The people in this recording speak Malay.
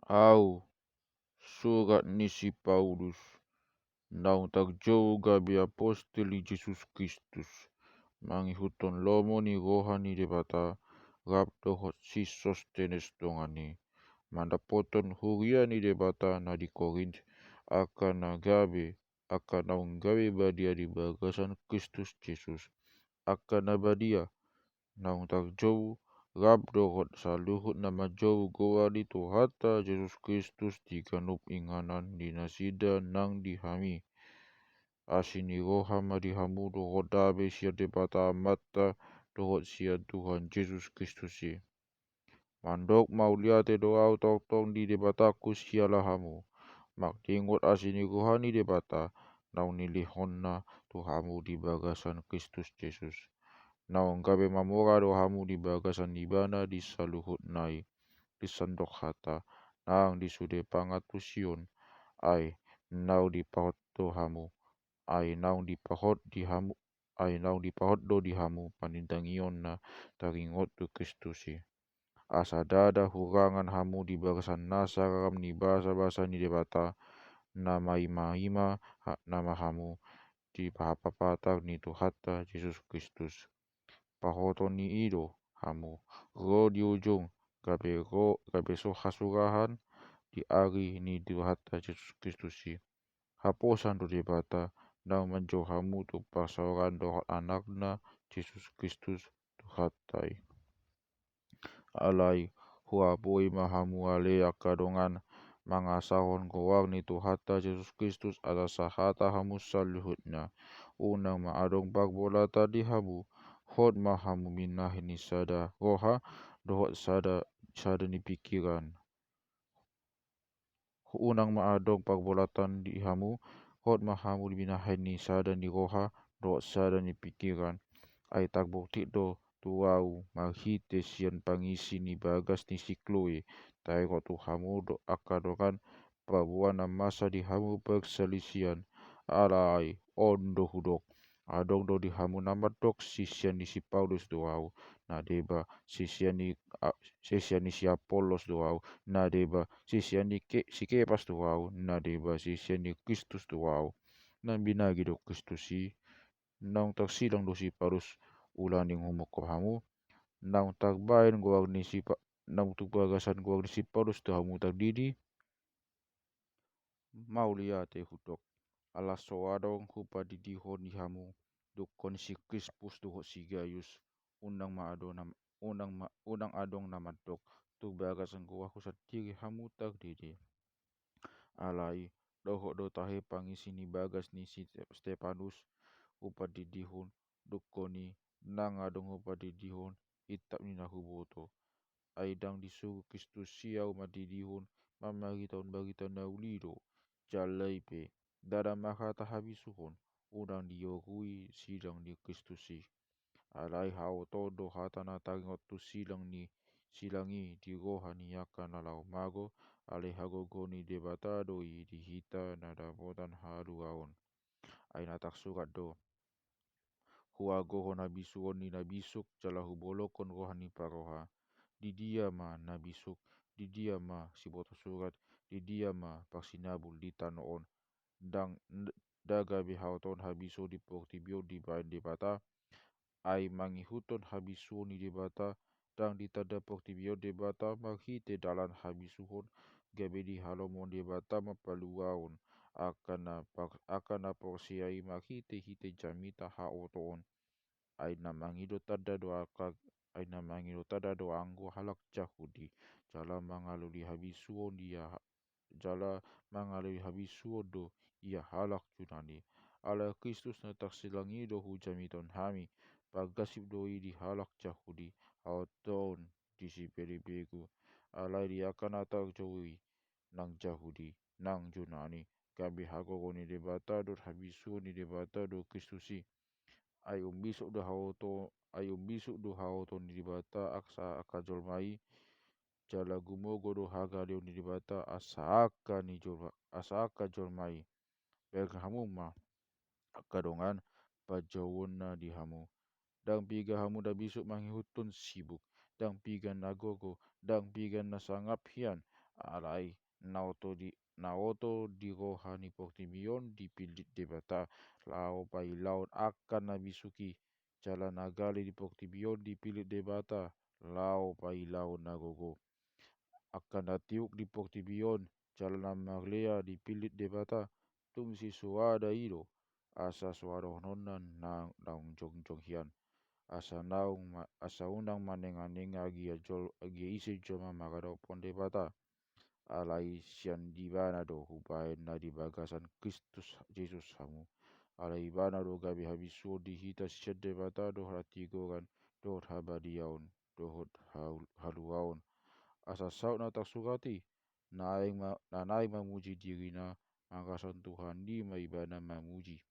Au, surat ni si Paulus, naung tagjou gabe apostoli Jesus Kristus, mangihuton lomo ni rohani debata, rap dohot si Sostenes dongani, mandapoton huria ni debata na di Korint, akan na gabe, akan naung gabe badia di bagasan Kristus Jesus, akan na badia, naung tagjou rab dohot saluhut nama jou goa di Tuhata Jesus Kristus di ganup inganan di nasida nang di hami. Asini rohama di hamu dohot dabe sia debata mata dohot sia Tuhan Jesus Kristus si. Mandok mauliate doa tong di debataku sialah hamu. Mak tingot asini rohani debata naung nilihonna Tuhamu di bagasan Kristus Jesus. Naung gabe mamora dohamu di bagasan ibana di saluhut nai, di sandok hata, nang di sude pangatu Sion, ai nau di pahot dohamu, ai naung di pahot di hamu, ai naung di pahot do di hamu panintangion na taringot tu Kristusi. Asa dada hurangan hamu di bagasan nasaram ni basa-basa ni debata, nama ima-ima nama hamu di pahapapatag ni Tuhata Jesus Kristus. Pahoton ni ido hamu ro di ujung gabe so hasurahan di ari ni Tuhata Jesus Kristus si. Haposan do debata nang manjo hamu tu pasaran dohot anakna Jesus Kristus Tuhatai. Alai huapoi mahamu ale akadongan mangasahon goang ni Tuhata Jesus Kristus atas sahata hamu saluhutnya. Unang maadong pagbolata di hamu, hot mahamu minahin ni sada roha, dohot sada ni pikiran. Unang maadong pagbolatan di hamu, hot mahamu minahin ni sada ni roha, dohot sada ni pikiran. Ay tagbukti do tuau maghite sian pangisi ni bagas ni si Chloe, tayo tu hamu do akadokan pabuan na masa di hamu perselisian, alai ondo hudok. Adong do di hamu namadok sisian ni si Paulus doau, na deba sisian ni si Apollos doau, na deba sisian ni si Kepas doau, na deba sisian ni Kristus doau, nan binagi do Kristus si, naung tagsilang do si Paulus ulaning humok hamu, naung tagbayan goag ni si naung tubagasan goag ni si Paulus do hamu tagdidi, mauliate hudok. Alas soadong hupa didihon di hamu, dukon si Crispus dohot si Gaius, unang adong namadok, tubagasan goag ko sa tiri hamu tagdidi. Alai dohot do tahe pangisi ni bagas ni si Stefanus, hupa didihon, dukoni nang adong hupa didihon, itap ni nahuboto. Aidang disuruh Kristus siau madidihon, mamagi tahun bagi tahun naulido, jalai pe, dada makata habisuhon, udang diyorui sidang di Kristus si. Alai hao todo hatana taringot tu silangi di rohani akan alau mago, alai hagogo ni debata doi di hita nadapotan haluaon. Ay natak surat do. Huago nabisuon ni nabisuk jalahu bolokon rohani paroha. Di dia ma nabisuk, di dia ma si boto surat, di dia ma paksinabul di tanoon, dang daga bihauton habiso di portibio di bain debata, ay mangihuton habiso ni debata, dang ditada portibio debata maghite dalan habisuhon, gabe di halomon debata mapaluaon, akan na porsiai maghite hite jamita haotoon, ay namangido tada doa ay namangido tada doa anggo halak jahudi, jala mangaluli habisuon dia, jala mangaluli habisuon do ia halak junani, ala Kristus na taksilangi do hujamiton hami, pagasip doi di halak jahudi, auton di si peribegu, alai di akan atak jawi, nang jahudi, nang junani, gabi hagogoni debata do habisuon di debata do Kristusi. Ay umbisuk do haoto ni dibata aksa akajol mai, jala gumogo do haga leo ni dibata asa akajol mai, berga hamu ma akadongan pajawon na di hamu, dang piga hamu da bisuk manghihutun sibuk, dang pigan nagogo, dang pigan na sangap hian, alai naoto di rohani Portimion dipilih debata lao pai laun akan nabisuki jalan nagali di Portimion dipilih debata lao pai laun nagogo akan datiuk di Portimion jalan namaglea dipilih debata tum si suada ido asa suada hononan na naung jong jong hian asa undang manenga agi isi joma magado pon debata alai sian dibana do hubaen na di bagasan Kristus Jesus hamu alai bana do gabi habisu di hita syede bata do hatigo kan do habadiaun do haluaun asa saut na tak sukati naing mamuji dirina angkasan Tuhan di maibana mamuji